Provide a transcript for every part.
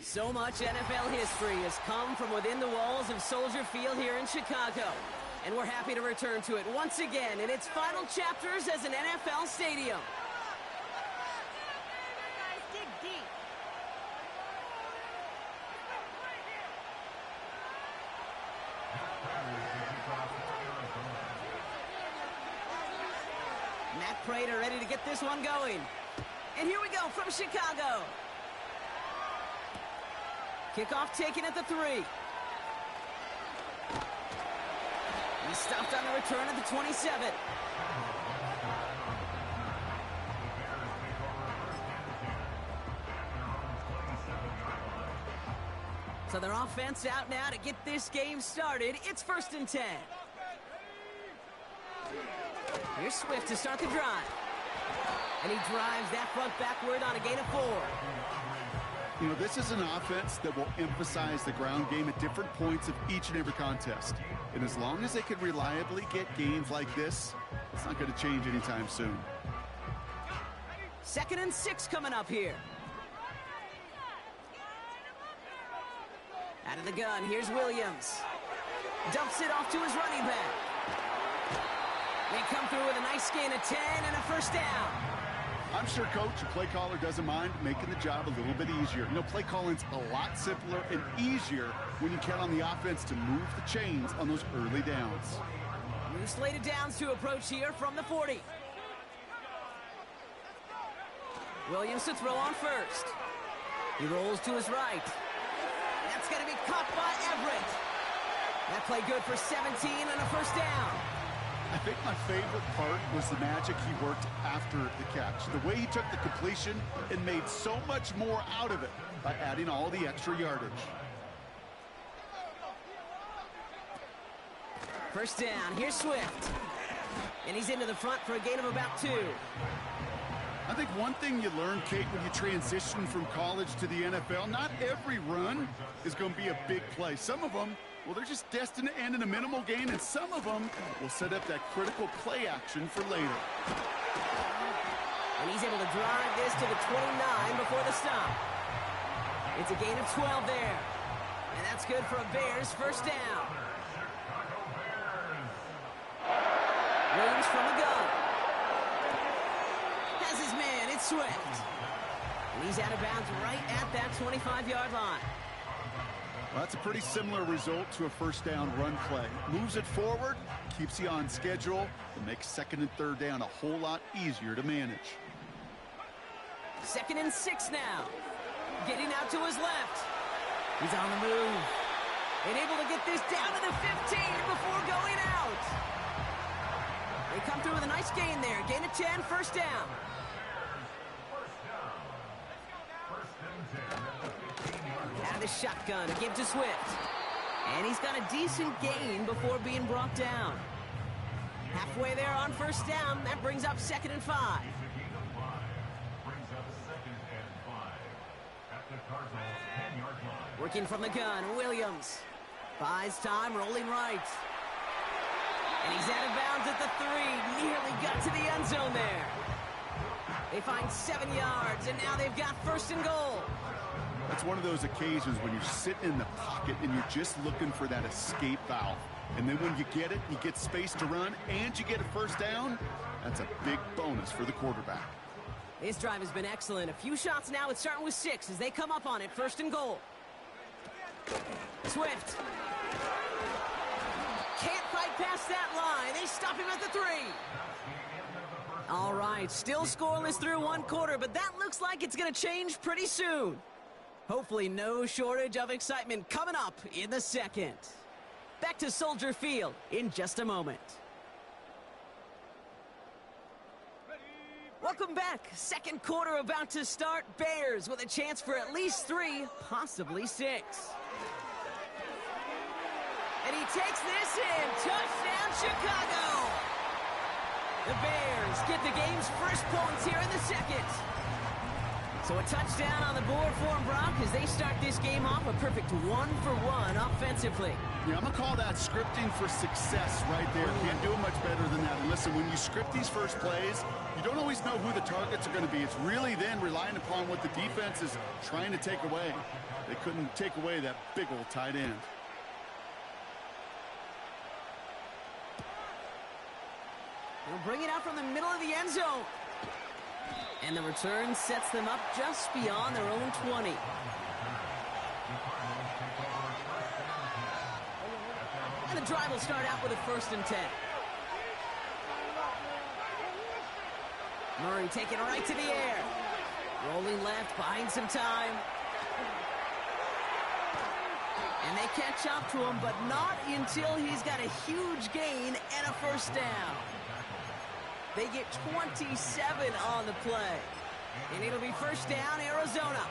So much NFL history has come from within the walls of Soldier Field here in Chicago. And we're happy to return to it once again in its final chapters as an NFL stadium. Dig deep. Matt Prater ready to get this one going. And here we go from Chicago. Kickoff taken at the 3. He stopped on the return at the 27. So their offense out now to get this game started. It's 1st and 10. Here's Swift to start the drive. And he drives that front backward on a gain of 4. You know, this is an offense that will emphasize the ground game at different points of each and every contest. And as long as they can reliably get gains like this, it's not going to change anytime soon. 2nd and 6 coming up here. Out of the gun, here's Williams. Dumps it off to his running back. They come through with a nice gain of 10 and a 1st down. I'm sure coach or play caller doesn't mind making the job a little bit easier. You know, play calling's a lot simpler and easier when you count on the offense to move the chains on those early downs. New slated downs to approach here from the 40. Williams to throw on first. He rolls to his right. That's going to be caught by Everett. That play good for 17 and a 1st down. I think my favorite part was the magic he worked after the catch. The way he took the completion and made so much more out of it by adding all the extra yardage. 1st down, here's Swift. And he's into the front for a gain of about 2. I think one thing you learn, Kate, when you transition from college to the NFL, not every run is going to be a big play. Some of them, well, they're just destined to end in a minimal gain, and some of them will set up that critical play action for later. And he's able to drive this to the 29 before the stop. It's a gain of 12 there. And that's good for a Bears 1st down. Williams from the gun. Has his man, it's Swift. And he's out of bounds right at that 25-yard line. Well, that's a pretty similar result to a 1st down run play. Moves it forward, keeps you on schedule, and makes 2nd and 3rd down a whole lot easier to manage. 2nd and 6 now. Getting out to his left. He's on the move. And able to get this down to the 15 before going out. They come through with a nice gain there. Gain of 10, 1st down. Out of the shotgun, a give to Swift. And he's got a decent gain before being brought down. Halfway there on 1st down. That brings up 2nd and 5. Working from the gun, Williams. Buys time, rolling right. And he's out of bounds at the 3. Nearly got to the end zone there. They find 7 yards, and now they've got 1st and goal. It's one of those occasions when you're sitting in the pocket and you're just looking for that escape valve. And then when you get it, you get space to run, and you get a 1st down, that's a big bonus for the quarterback. This drive has been excellent. A few shots now. It's starting with 6 as they come up on it. 1st and goal. Swift. Can't fight past that line. They stop him at the 3. All right, still scoreless through 1 quarter, but that looks like it's going to change pretty soon. Hopefully no shortage of excitement coming up in the 2nd. Back to Soldier Field in just a moment. Welcome back. 2nd quarter about to start. Bears with a chance for at least 3, possibly 6. And he takes this in. Touchdown, Chicago. The Bears get the game's first points here in the 2nd. So a touchdown on the board for them, Brock, as they start this game off a perfect 1-for-1 offensively. Yeah, I'm going to call that scripting for success right there. Can't do it much better than that. And listen, when you script these first plays, you don't always know who the targets are going to be. It's really then relying upon what the defense is trying to take away. They couldn't take away that big old tight end. They'll bring it out from the middle of the end zone. And the return sets them up just beyond their own 20. And the drive will start out with a 1st and 10. Murray taking it right to the air. Rolling left, buying some time. And they catch up to him, but not until he's got a huge gain and a 1st down. They get 27 on the play. And it'll be 1st down, Arizona.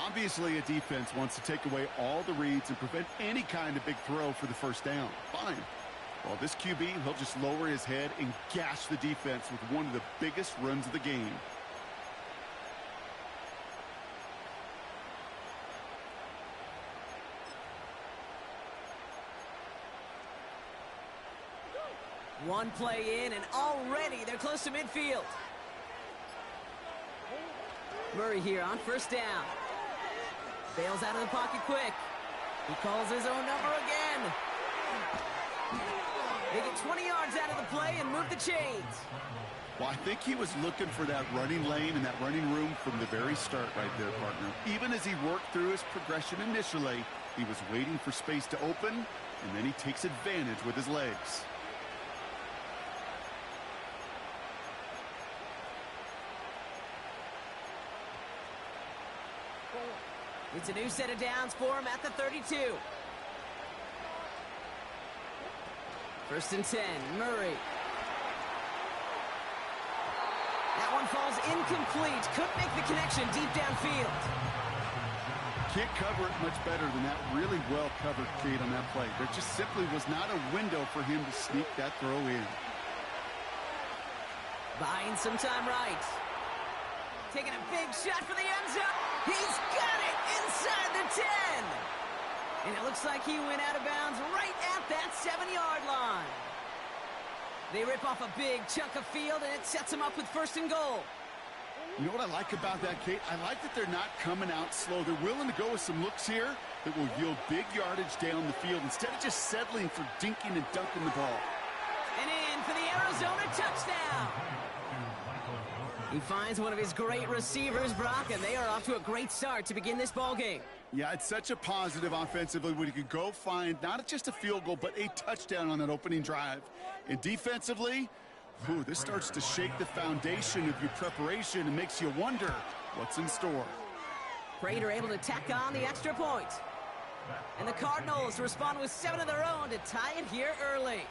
Obviously, a defense wants to take away all the reads and prevent any kind of big throw for the 1st down. Fine. Well, this QB, he'll just lower his head and gash the defense with one of the biggest runs of the game. One play in, and already they're close to midfield. Murray here on 1st down. Bails out of the pocket quick. He calls his own number again. They get 20 yards out of the play and move the chains. Well, I think he was looking for that running lane and that running room from the very start right there, partner. Even as he worked through his progression initially, he was waiting for space to open, and then he takes advantage with his legs. It's a new set of downs for him at the 32. 1st and 10, Murray. That one falls incomplete. Couldn't make the connection deep downfield. Can't cover it much better than that really well-covered feed on that play. There just simply was not a window for him to sneak that throw in. Buying some time right. Taking a big shot for the end zone. He's got it inside the 10. And it looks like he went out of bounds right at that 7-yard line. They rip off a big chunk of field, and it sets them up with 1st and goal. You know what I like about that, Kate? I like that they're not coming out slow. They're willing to go with some looks here that will yield big yardage down the field instead of just settling for dinking and dunking the ball. And in for the Arizona touchdown. He finds one of his great receivers, Brock, and they are off to a great start to begin this ball game. Yeah, it's such a positive offensively when you could go find not just a field goal, but a touchdown on that opening drive. And defensively, this starts to shake the foundation of your preparation and makes you wonder what's in store. Prater able to tack on the extra point. And the Cardinals respond with 7 of their own to tie it here early.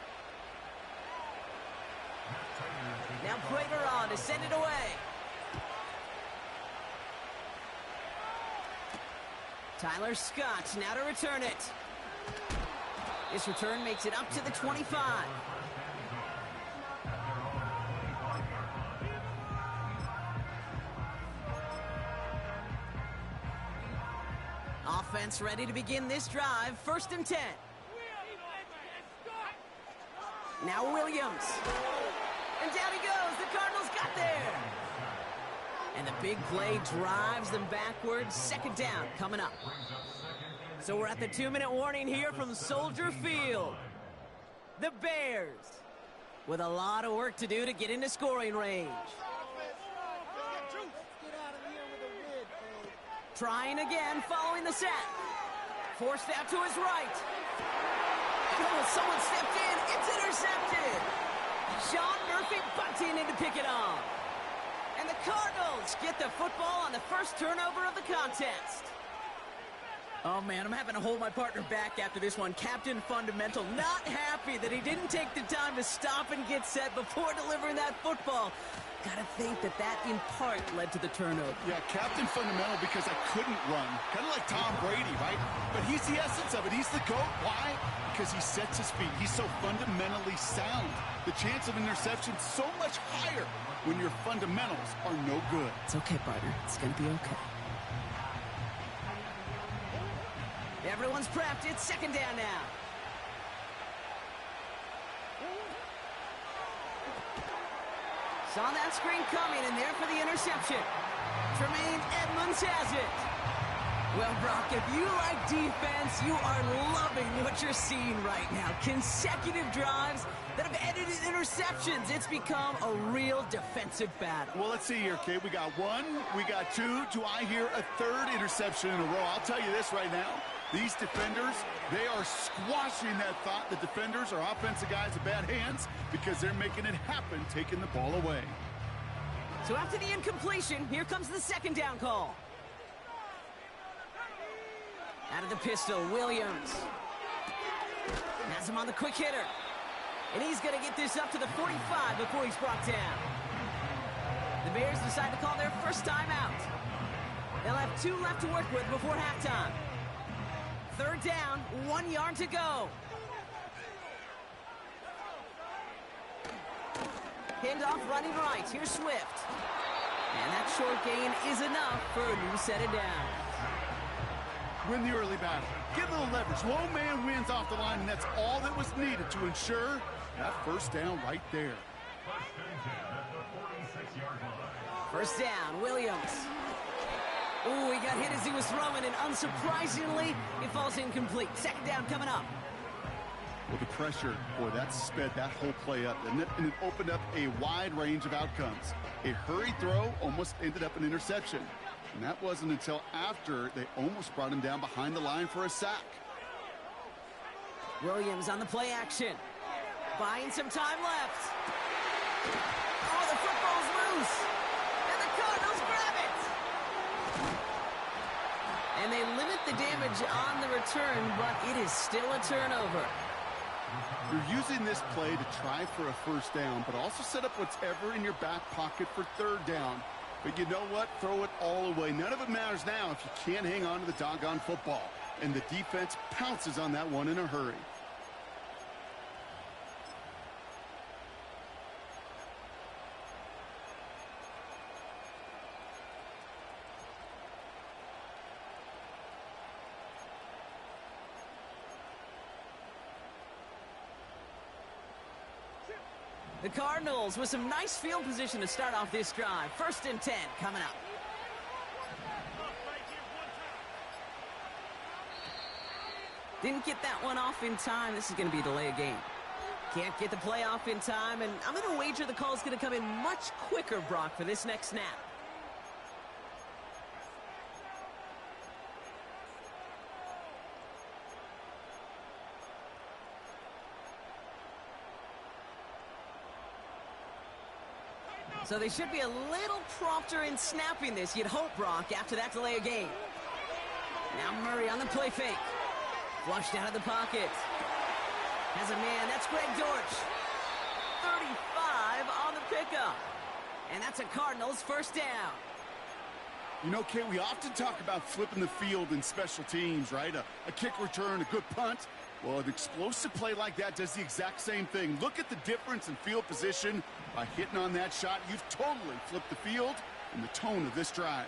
Now Prater on to send it away. Tyler Scott now to return it. This return makes it up to the 25. Offense ready to begin this drive. 1st and 10. Now Williams. And down he goes. The Cardinals got there. And the big play drives them backwards. 2nd down coming up. So we're at the 2-minute warning here from Soldier Field. The Bears with a lot of work to do to get into scoring range. Trying again following the set. Forced out to his right. Oh, someone stepped in. It's intercepted. Sean Murphy bunting in to pick it off. And the Cardinals get the football on the first turnover of the contest. Oh, man, I'm having to hold my partner back after this one. Captain Fundamental not happy that he didn't take the time to stop and get set before delivering that football. Gotta think that in part led to the turnover. Yeah, Captain Fundamental because I couldn't run. Kind of like Tom Brady, right? But he's the essence of it. He's the GOAT. Why? Because he sets his feet. He's so fundamentally sound. The chance of interception so much higher when your fundamentals are no good. It's okay, partner. It's gonna be okay. Everyone's prepped. It's 2nd down now. Saw that screen coming, and there for the interception. Tremaine Edmonds has it. Well, Brock, if you like defense, you are loving what you're seeing right now. Consecutive drives that have ended in interceptions. It's become a real defensive battle. Well, let's see here, kid. We got one, we got two. Do I hear a third interception in a row? I'll tell you this right now. These defenders, they are squashing that thought. The defenders are offensive guys with bad hands because they're making it happen, taking the ball away. So after the incompletion, here comes the second down call. Out of the pistol, Williams. Has him on the quick hitter. And he's going to get this up to the 45 before he's brought down. The Bears decide to call their first timeout. They'll have 2 left to work with before halftime. Third down, 1 yard to go. Handoff running right. Here's Swift. And that short gain is enough for a new set of downs. Win the early battle. Get a little leverage. Low man wins off the line, and that's all that was needed to ensure that first down right there. First down, Williams. Ooh, he got hit as he was throwing, and unsurprisingly, it falls incomplete. Second down coming up. Well, the pressure, boy, that sped that whole play up, and it opened up a wide range of outcomes. A hurried throw almost ended up an interception. And that wasn't until after they almost brought him down behind the line for a sack. Williams on the play action. Buying some time left. Oh, the football's loose. And the Cardinals grab it. And they limit the damage on the return, but it is still a turnover. You're using this play to try for a first down, but also set up whatever in your back pocket for third down. But you know what? Throw it all away. None of it matters now if you can't hang on to the doggone football. And the defense pounces on that one in a hurry. The Cardinals with some nice field position to start off this drive. 1st and 10 coming up. Didn't get that one off in time. This is going to be a delay of game. Can't get the play off in time, and I'm going to wager the call is going to come in much quicker, Brock, for this next snap. So they should be a little prompter in snapping this, you'd hope, Brock, after that delay of game. Now Murray on the play fake. Flushed out of the pocket. Has a man, that's Greg Dortch. 35 on the pickup. And that's a Cardinals first down. You know, Kate, we often talk about flipping the field in special teams, right? A kick return, a good punt. Well, an explosive play like that does the exact same thing. Look at the difference in field position. By hitting on that shot, you've totally flipped the field and the tone of this drive.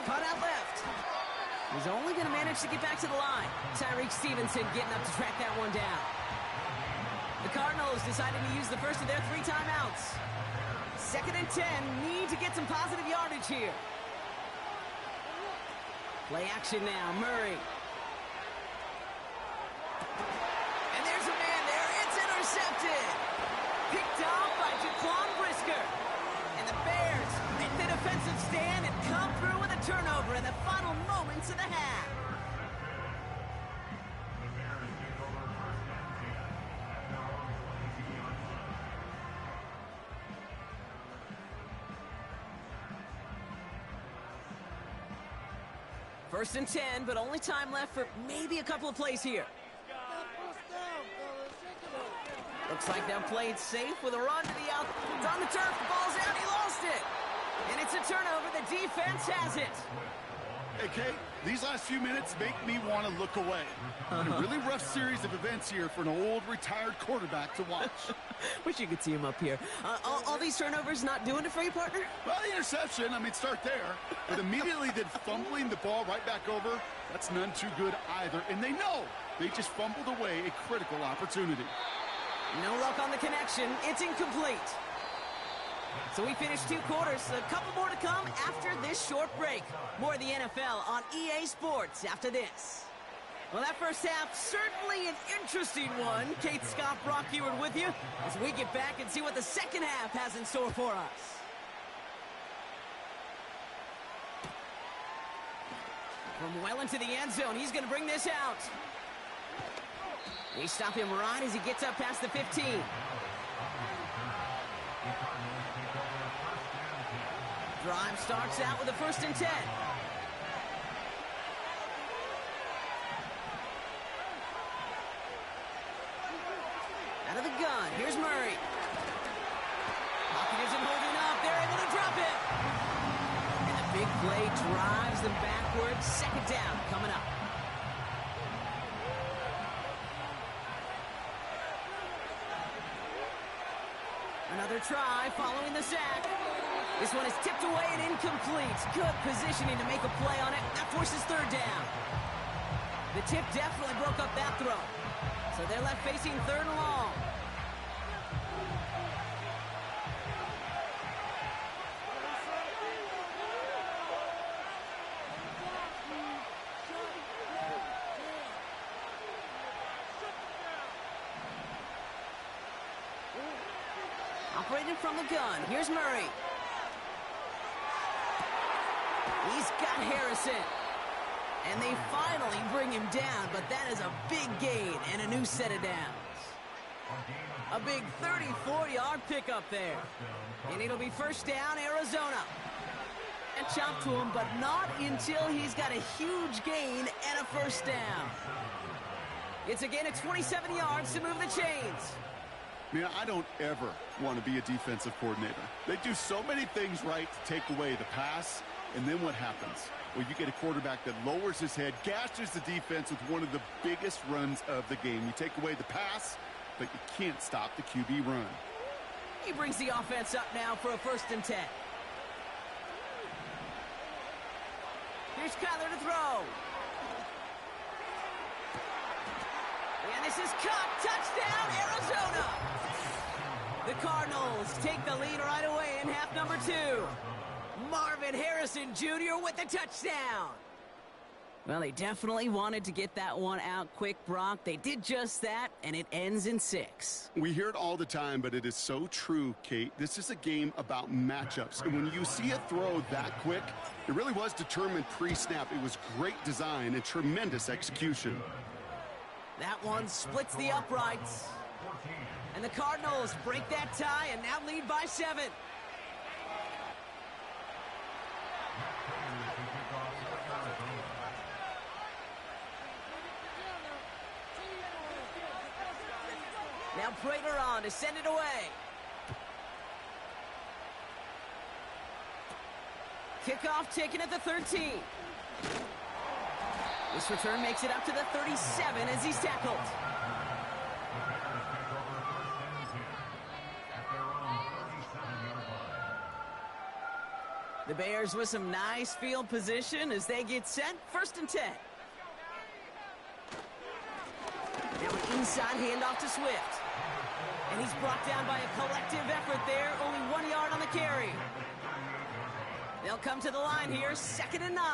Cut out left. He's only going to manage to get back to the line. Tyreek Stevenson getting up to track that one down. The Cardinals decided to use the first of their 3 timeouts. 2nd and 10, need to get some positive yardage here. Play action now, Murray. And there's a man there. It's intercepted. Picked off by Jaquan Brisker. And the Bears make the defensive stand and come through with a turnover in the final moments of the half. First and 10, but only time left for maybe a couple of plays here. Looks like they'll play it safe with a run to the out. It's on the turf, the ball's out, he lost it. And it's a turnover, the defense has it. Hey, Kate, these last few minutes make me want to look away. A really rough series of events here for an old retired quarterback to watch. Wish you could see him up here. All these turnovers not doing it for you, partner? Well, the interception, I mean, start there. But immediately then fumbling the ball right back over, that's none too good either. And they know they just fumbled away a critical opportunity. No luck on the connection. It's incomplete. So we finished 2 quarters. A couple more to come after this short break. More of the NFL on EA Sports after this. Well, that first half, certainly an interesting one. Kate, Scott, Brock Eward with you as we get back and see what the second half has in store for us. From well into the end zone, he's going to bring this out. We stop him right as he gets up past the 15. Drive starts out with a 1st and 10. Out of the gun, here's Murray. Pocket isn't holding up, they're able to drop it. And the big play drives them backwards. 2nd down coming up. Another try following the sack. This one is tipped away and incomplete. Good positioning to make a play on it. That forces 3rd down. The tip definitely broke up that throw. So they're left facing 3rd and long. Operating from the gun. Here's Murray. He's got Harrison. And they finally bring him down, but that is a big gain and a new set of downs. A big 34-yard pickup there. And it'll be 1st down, Arizona. And chop to him, but not until he's got a huge gain and a 1st down. It's a gain of 27 yards to move the chains. Man, I don't ever want to be a defensive coordinator. They do so many things right to take away the pass, and then what happens? Well, you get a quarterback that lowers his head, gashes the defense with one of the biggest runs of the game. You take away the pass, but you can't stop the QB run. He brings the offense up now for a 1st and 10. Here's Kyler to throw. And this is caught. Touchdown, Arizona. The Cardinals take the lead right away in half number 2. Marvin Harrison Jr. with the touchdown. Well, they definitely wanted to get that one out quick, Brock. They did just that, and it ends in 6. We hear it all the time, but it is so true, Kate. This is a game about matchups. And when you see a throw that quick, it really was determined pre-snap. It was great design and tremendous execution. That one splits the uprights. And the Cardinals break that tie and now lead by 7. Now Prater on to send it away. Kickoff taken at the 13. This return makes it up to the 37 as he's tackled. The Bears with some nice field position as they get set. 1st and 10. Now an inside handoff to Swift. And he's brought down by a collective effort there. Only 1 yard on the carry. They'll come to the line here. 2nd and 9.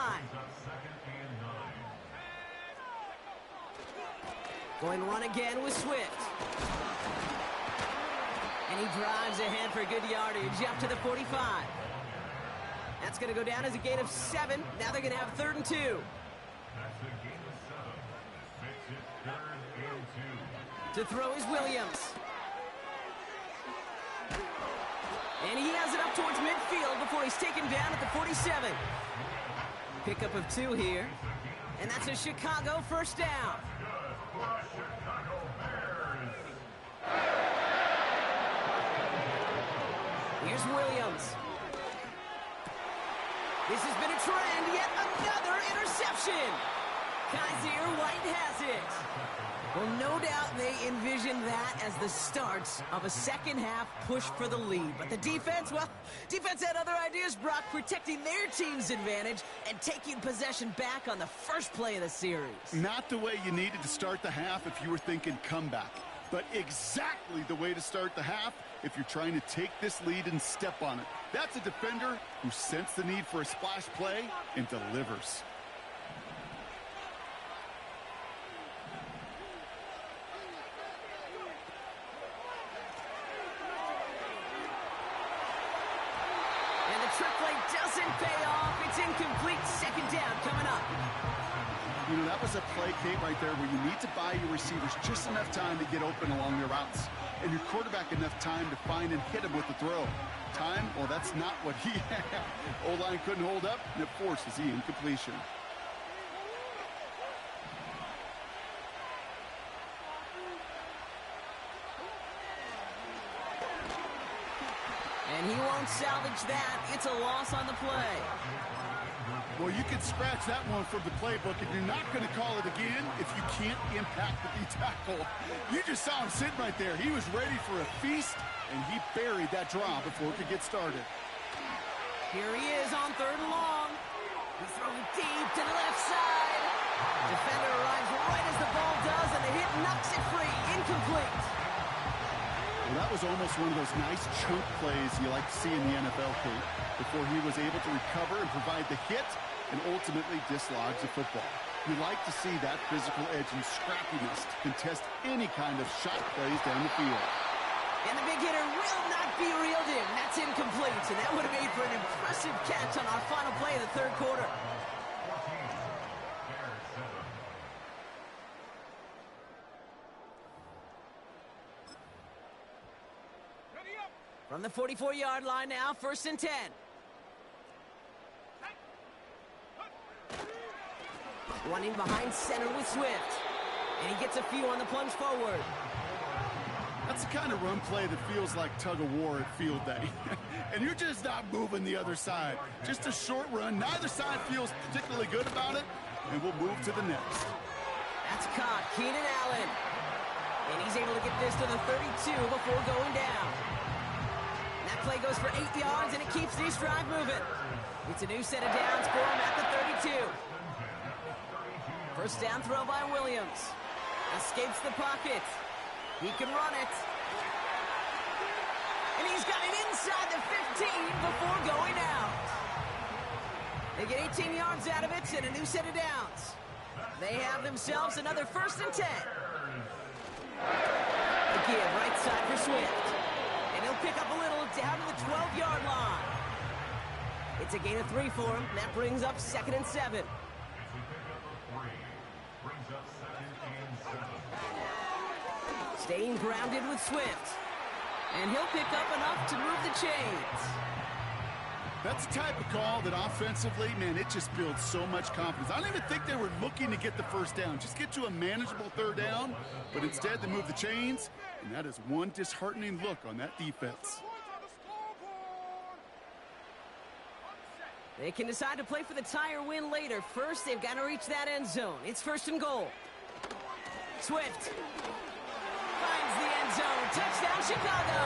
Going to run again with Swift. And he drives ahead for good yardage up to the 45. That's going to go down as a gain of 7. Now they're going to have 3rd and 2. To throw is Williams. And he has it up towards midfield before he's taken down at the 47. Pickup of 2 here. And that's a Chicago 1st down. Here's Williams. This has been a trend, yet another interception. Kaiser White has it. Well, no doubt they envisioned that as the start of a second-half push for the lead. But the defense, well, defense had other ideas, Brock, protecting their team's advantage and taking possession back on the first play of the series. Not the way you needed to start the half if you were thinking comeback. but exactly the way to start the half if you're trying to take this lead and step on it. That's a defender who sensed the need for a splash play and delivers. And the trick play doesn't pay off. It's incomplete. Second down coming up. You know, that was a play, Kate, right there where you need to buy your receivers just enough time to get open along their routes. And your quarterback enough time to find and hit him with the throw. Time? Well, that's not what he had. O-line couldn't hold up, and it forces the incompletion. And he won't salvage that. It's a loss on the play. Well, you can scratch that one from the playbook, and you're not going to call it again if you can't impact the D-tackle. You just saw him sitting right there. He was ready for a feast, and he buried that draw before it could get started. Here he is on 3rd and long. He's throwing deep to the left side. Defender arrives right as the ball does, and the hit knocks it free. Incomplete. Well, that was almost one of those nice chunk plays you like to see in the NFL, Kate, before he was able to recover and provide the hit and ultimately dislodge the football. You like to see that physical edge and scrappiness to contest any kind of shot plays down the field. And the big hitter will not be reeled in. That's incomplete, and that would have made for an impressive catch on our final play of the 3rd quarter. From the 44-yard line now, 1st and 10. Running behind center with Swift. And he gets a few on the plunge forward. That's the kind of run play that feels like tug-of-war at field day. And you're just not moving the other side. Just a short run. Neither side feels particularly good about it. And we'll move to the next. That's caught. Keenan Allen. And he's able to get this to the 32 before going down. That play goes for 8 yards, and it keeps this drive moving. It's a new set of downs for him at the 32. First down throw by Williams. Escapes the pocket. He can run it. And he's got it inside the 15 before going out. They get 18 yards out of it and a new set of downs. They have themselves another 1st and 10. Again, right side for Swift. And he'll pick up a little down to the 12-yard line. It's a gain of 3 for him. That brings up 2nd and 7. Staying grounded with Swift. And he'll pick up enough to move the chains. That's the type of call that offensively, man, it just builds so much confidence. I don't even think they were looking to get the 1st down. Just get to a manageable 3rd down. But instead, they move the chains. And that is one disheartening look on that defense. They can decide to play for the tie or win later. First, they've got to reach that end zone. It's 1st and goal. Swift finds the end zone. Touchdown, Chicago.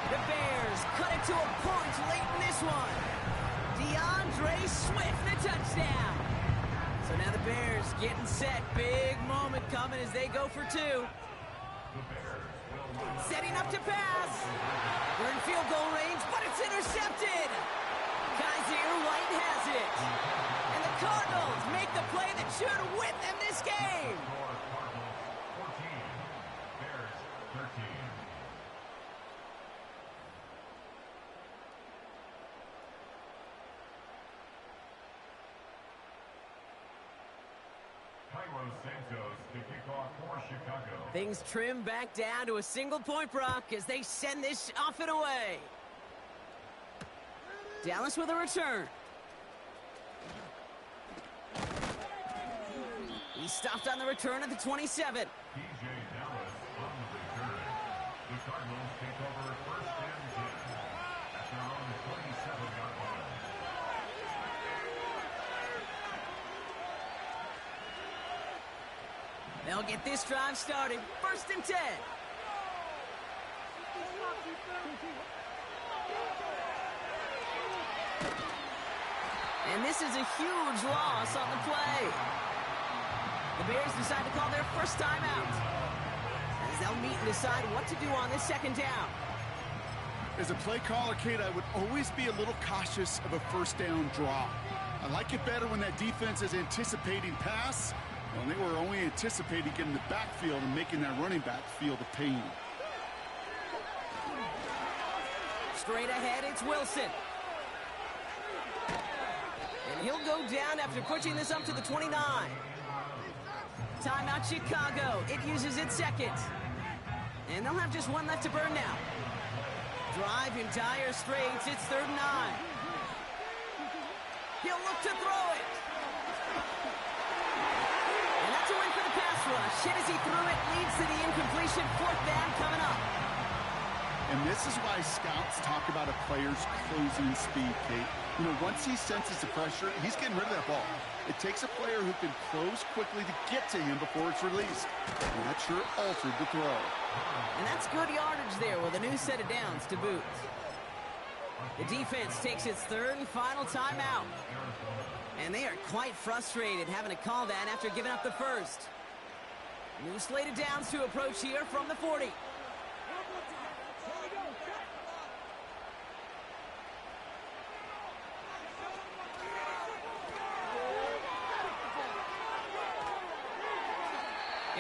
The Bears cut it to a point late in this one. DeAndre Swift, the touchdown. So now the Bears getting set. Big moment coming as they go for 2. Setting up to pass. We're in field goal range, but it's intercepted. Kaiser White has it. And the Cardinals make the play that should win them this game. Things trim back down to a single-point Brock as they send this off and away. Dallas with a return. He's stopped on the return at the 27. They'll get this drive started. 1st and 10. And this is a huge loss on the play. The Bears decide to call their first timeout. they'll meet and decide what to do on this second down. As a play caller, Kate, I would always be a little cautious of a first down draw. I like it better when that defense is anticipating pass. Well, they were only anticipating getting the backfield and making that running back feel the pain. Straight ahead, it's Wilson. And he'll go down after pushing this up to the 29. Timeout Chicago. It uses its second. And they'll have just one left to burn now. Drive in dire straits. It's 3rd and 9. He'll look to throw it. And that's a win for the pass rush. Hit as he threw it. Leads to the incompletion. 4th down coming up. And this is why scouts talk about a player's closing speed, Kate. You know, once he senses the pressure, he's getting rid of that ball. It takes a player who can close quickly to get to him before it's released. And that sure altered the throw. And that's good yardage there with a new set of downs to boot. The defense takes its 3rd and final timeout. And they are quite frustrated having to call that after giving up the first. New slate of downs to approach here from the 40.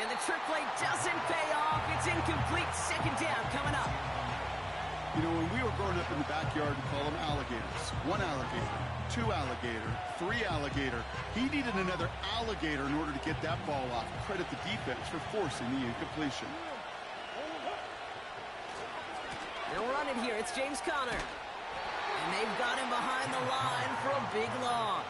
And the trick play doesn't pay off. It's incomplete. 2nd down coming up. You know, when we were growing up in the backyard, we call them alligators. 1 alligator, 2 alligator, 3 alligator. He needed another alligator in order to get that ball off. Credit the defense for forcing the incompletion. They'll run it here. It's James Conner. And they've got him behind the line for a big loss.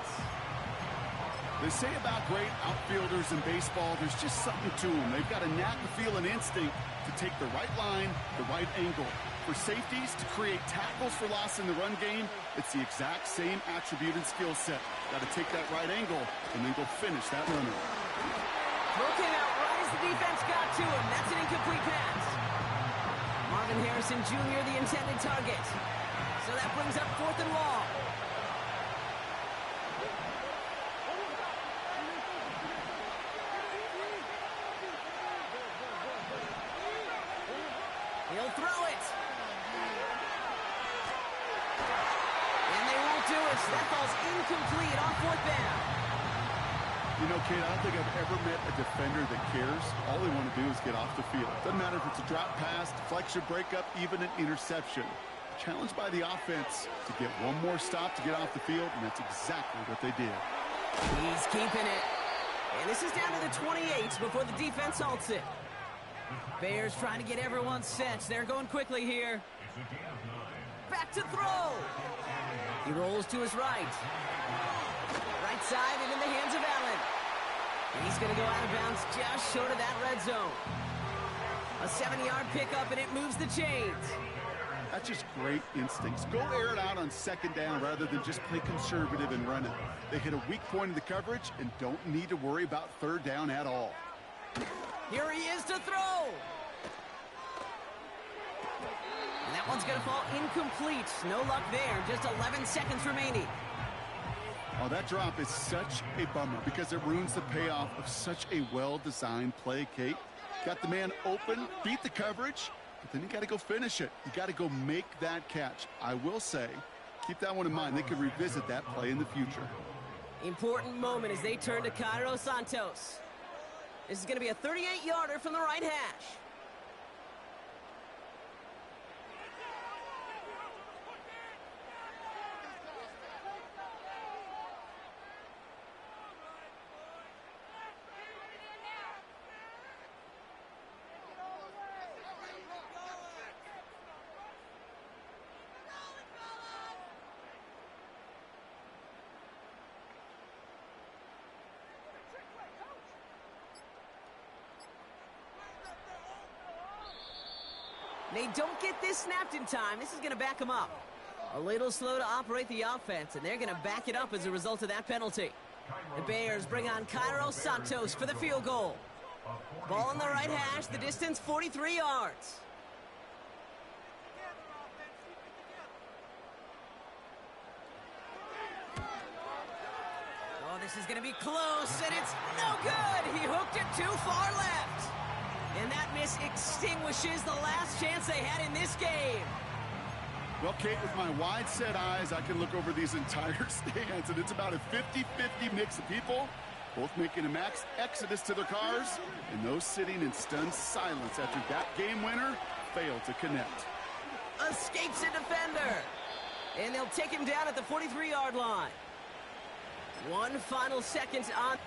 They say about great outfielders in baseball, there's just something to them. They've got a knack, a feel, and instinct to take the right line, the right angle. For safeties, to create tackles for loss in the run game, it's the exact same attribute and skill set. Got to take that right angle and then go finish that runner. Throw came out right as the defense got to him. That's an incomplete pass. Marvin Harrison Jr., the intended target. So that brings up 4th and long. He'll throw it. And they won't do it. That ball's incomplete on 4th down. You know, Kate, I don't think I've ever met a defender that cares. All they want to do is get off the field. Doesn't matter if it's a drop pass, deflection, breakup, even an interception. Challenged by the offense to get one more stop to get off the field, and that's exactly what they did. He's keeping it. And this is down to the 28 before the defense halts it. Bears trying to get everyone set. They're going quickly here. Back to throw. He rolls to his right. Right side and in the hands of Allen. And he's going to go out of bounds just short of that red zone. A 7-yard pickup, and it moves the chains. That's just great instincts. Go air it out on 2nd down rather than just play conservative and run it. They hit a weak point in the coverage and don't need to worry about 3rd down at all. Here he is to throw. And that one's going to fall incomplete. No luck there. Just 11 seconds remaining. Oh, that drop is such a bummer because it ruins the payoff of such a well-designed play, Kate. Got the man open, beat the coverage, but then you got to go finish it. You got to go make that catch. I will say, keep that one in mind. They could revisit that play in the future. Important moment as they turn to Cairo Santos. This is going to be a 38-yarder from the right hash. They don't get this snapped in time. This is going to back them up. A little slow to operate the offense, and they're going to back it up as a result of that penalty. The Bears bring on Cairo Santos for the field goal. Ball on the right hash, the distance 43 yards. Oh, this is going to be close, and it's no good. He hooked it too far left. And that miss extinguishes the last chance they had in this game. Well, Kate, with my wide-set eyes, I can look over these entire stands, and it's about a 50-50 mix of people, both making a max exodus to their cars, and those sitting in stunned silence after that game winner failed to connect. Escapes a defender. And they'll take him down at the 43-yard line. One final second on...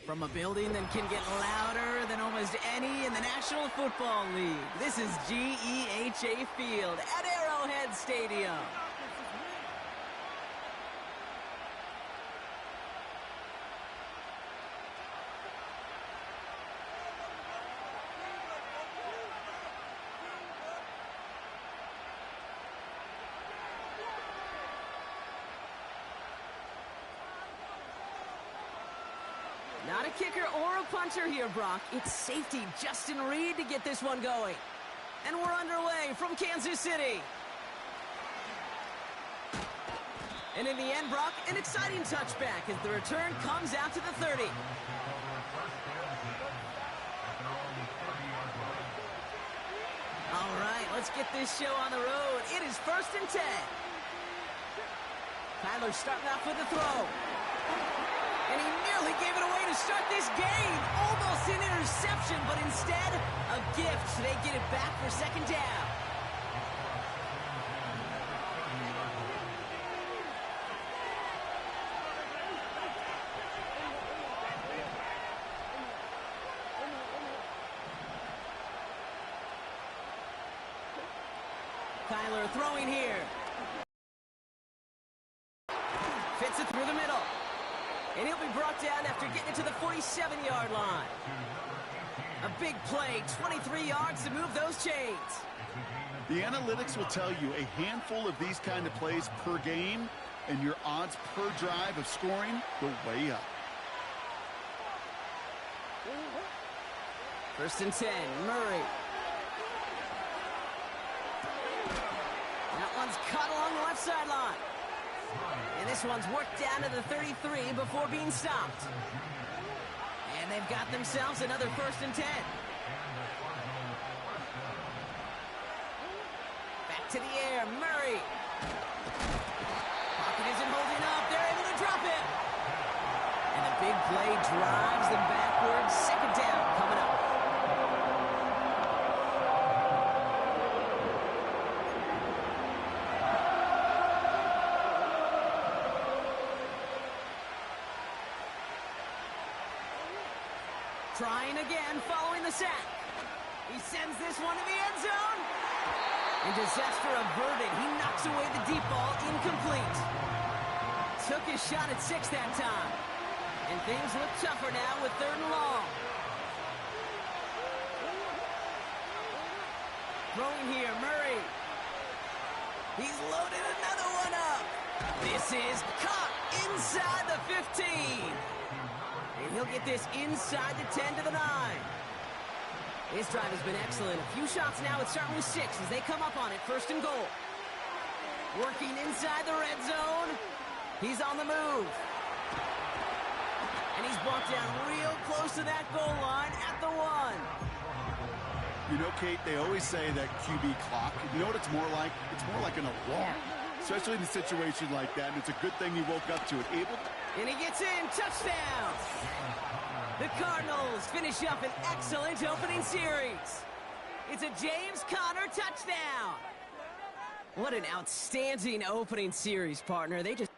From a building that can get louder than almost any in the National Football League, this is GEHA Field at Arrowhead Stadium. Not a kicker or a punter here, Brock. It's safety Justin Reed to get this one going. And we're underway from Kansas City. And in the end, Brock, an exciting touchback as the return comes out to the 30. All right, let's get this show on the road. It is 1st and 10. Kyler starting off with a throw. And he nearly gave it away to start this game. Almost an interception, but instead, a gift. They get it back for 2nd down. Kyler throwing here. Fits it through the middle. And he'll be brought down after getting it to the 47-yard line. A big play, 23 yards to move those chains. The analytics will tell you a handful of these kind of plays per game, and your odds per drive of scoring go way up. 1st and 10, Murray. That one's caught along the left sideline. And this one's worked down to the 33 before being stopped. And they've got themselves another 1st and 10. Back to the air, Murray. Pocket isn't holding up. They're able to drop it. And the big play drives them backwards. 2nd down coming up. Trying again following the sack. He sends this one to the end zone. And disaster averted. He knocks away the deep ball, incomplete. Took his shot at 6 that time. And things look tougher now with 3rd and long. Throwing here, Murray. He's loaded another one up. This is caught inside the 15. And he'll get this inside the 10 to the 9. His drive has been excellent. A few shots now. It's starting with 6 as they come up on it. 1st and goal. Working inside the red zone. He's on the move. And he's brought down real close to that goal line at the 1. You know, Kate, they always say that QB clock, you know what it's more like? It's more like an alarm, especially in a situation like that, and it's a good thing he woke up to it. And he gets in. Touchdown! The Cardinals finish up an excellent opening series. It's a James Conner touchdown. What an outstanding opening series, partner. They just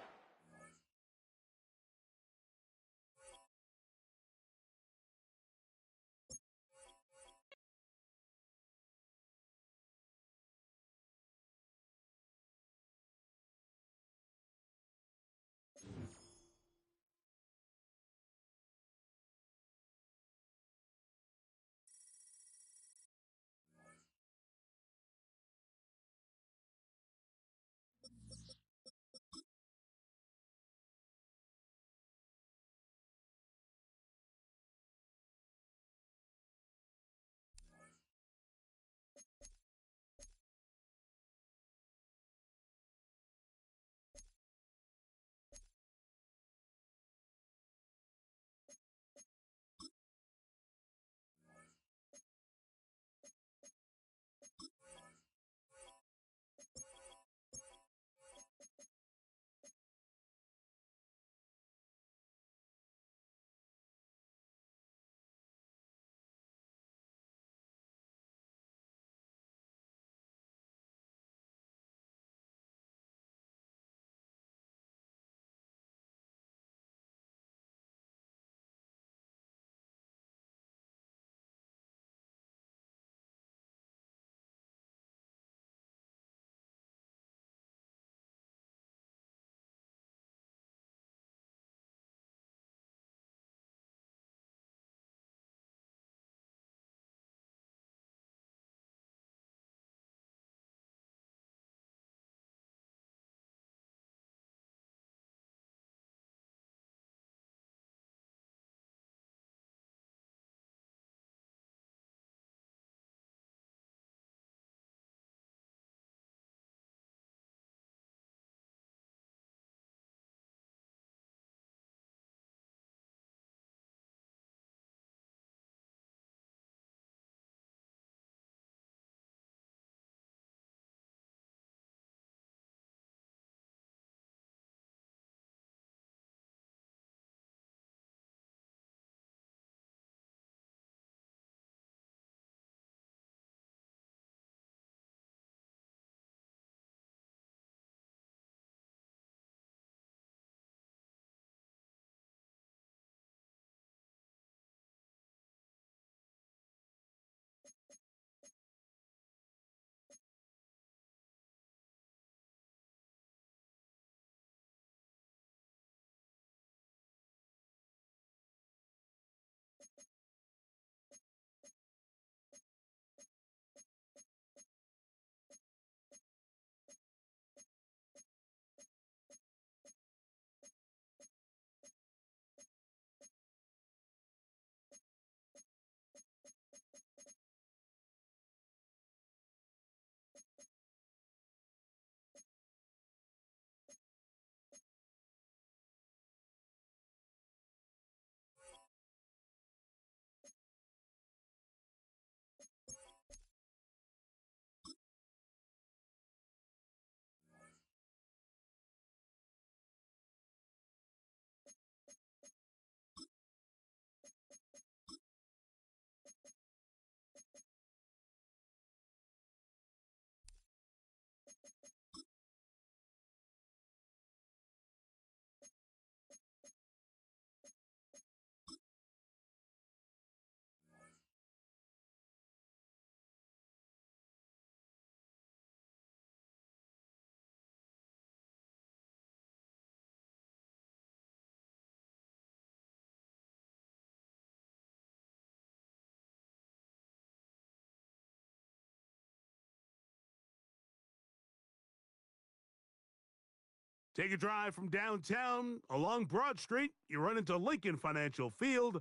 Take a drive from downtown along Broad Street. You run into Lincoln Financial Field,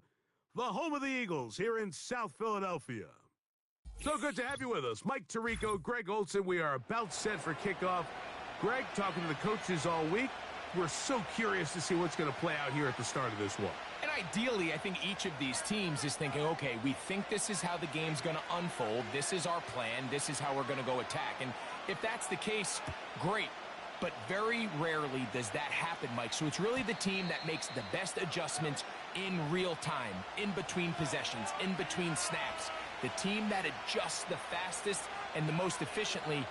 the home of the Eagles here in South Philadelphia. So good to have you with us. Mike Tirico, Greg Olson. We are about set for kickoff. Greg, talking to the coaches all week. We're so curious to see what's going to play out here at the start of this one. And ideally, I think each of these teams is thinking, okay, we think this is how the game's going to unfold. This is our plan. This is how we're going to go attack. And if that's the case, great. But very rarely does that happen, Mike. So it's really the team that makes the best adjustments in real time, in between possessions, in between snaps. The team that adjusts the fastest and the most efficiently,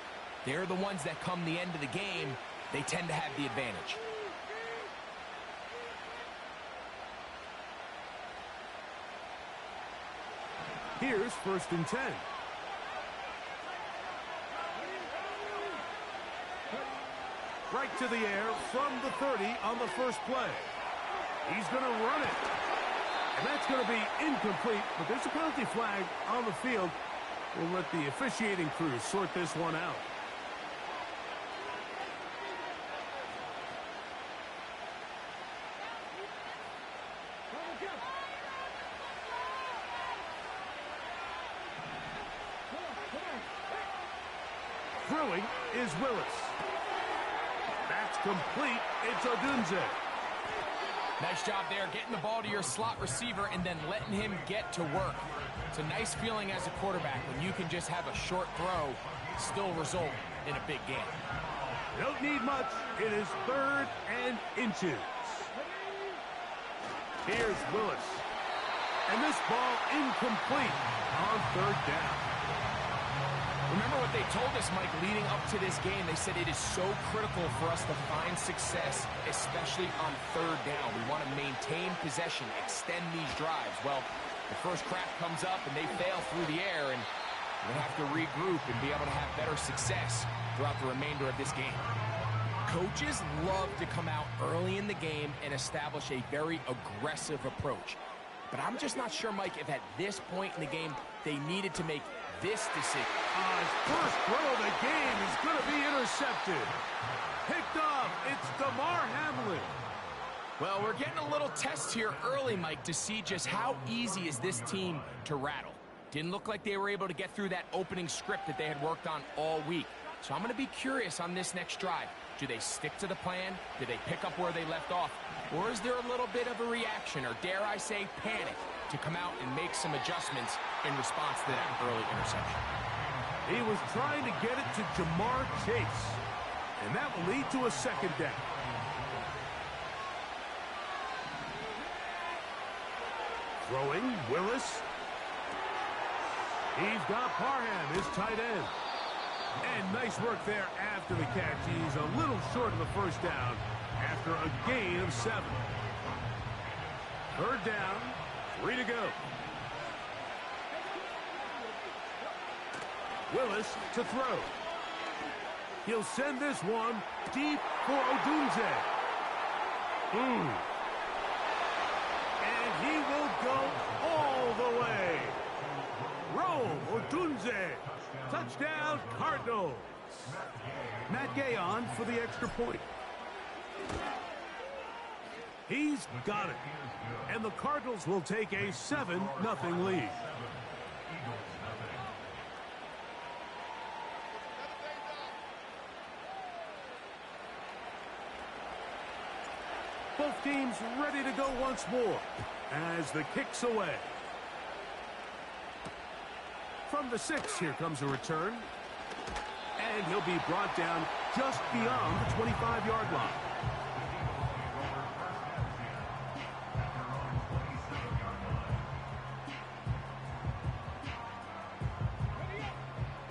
they're the ones that come the end of the game, they tend to have the advantage. Here's 1st and 10. Right to the air from the 30 on the first play. He's going to run it. And that's going to be incomplete, but there's a penalty flag on the field. We'll let the officiating crew sort this one out. Throwing is Willis. That's complete. It's Odunze. Nice job there, getting the ball to your slot receiver and then letting him get to work. It's a nice feeling as a quarterback when you can just have a short throw still result in a big game. Don't need much. It is 3rd and inches. Here's Willis. And this ball incomplete on 3rd down. Remember what they told us, Mike, leading up to this game. They said it is so critical for us to find success, especially on 3rd down. We want to maintain possession, extend these drives. Well, the first crack comes up and they fail through the air, and we'll have to regroup and be able to have better success throughout the remainder of this game. Coaches love to come out early in the game and establish a very aggressive approach. But I'm just not sure, Mike, if at this point in the game they needed to make this decision. His first throw of the game is going to be intercepted. Picked off. It's DeMar Hamlin. Well, we're getting a little test here early, Mike, to see just how easy is this team to rattle. Didn't look like they were able to get through that opening script that they had worked on all week. So I'm going to be curious on this next drive. Do they stick to the plan? Do they pick up where they left off? Or is there a little bit of a reaction, or dare I say panic, to come out and make some adjustments in response to that early interception? He was trying to get it to Jamar Chase, and that will lead to a 2nd down. Throwing, Willis. He's got Parham, his tight end. And nice work there after the catch. He's a little short of the 1st down after a gain of 7. 3rd down, 3 to go. Willis to throw. He'll send this one deep for Odunze. And he will go all the way. Rome Odunze. Touchdown, Cardinals. Matt Gay on for the extra point. He's got it. And the Cardinals will take a 7-0 lead. Both teams ready to go once more as the kick's away. From the 6, here comes a return. And he'll be brought down just beyond the 25-yard line.